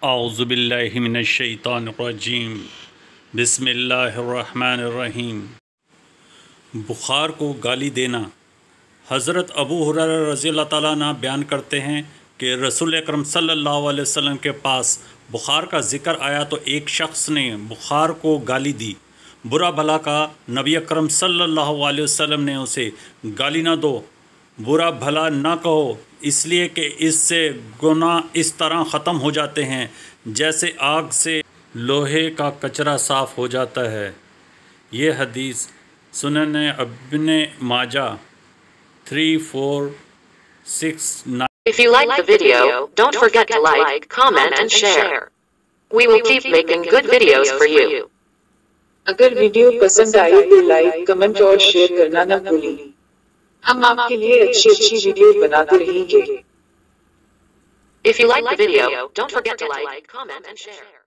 اعوذ باللہ من الشیطان الرجیم بسم اللہ الرحمن الرحیم۔ بخار کو گالی دینا۔ حضرت ابو ہریرہ رضی اللہ تعالیٰ عنہ بیان کرتے ہیں کہ رسول اکرم صلی اللہ علیہ وسلم کے پاس بخار کا ذکر آیا تو ایک شخص نے بخار کو گالی دی۔ برا بھلا کہا۔ نبی اکرم صلی اللہ علیہ وسلم نے اسے گالی نہ دو، برا بھلا نہ کہو، اس لیے کہ اس سے گناہ اس طرح ختم ہو جاتے ہیں جیسے آگ سے لوہے کا کچرا صاف ہو جاتا ہے۔ یہ حدیث سنن ابن ماجہ 3469۔ If you like the video, don't forget to like, comment and share. We will keep making good videos for you. اگر ویڈیو پسند آئے تو لائک، کمنٹ اور شیئر کرنا نہ بھولیں۔ ہم آپ کے لیے اچھی ویڈیو بناتے رہیں گے۔ If you like the video, don't forget to like, comment and share.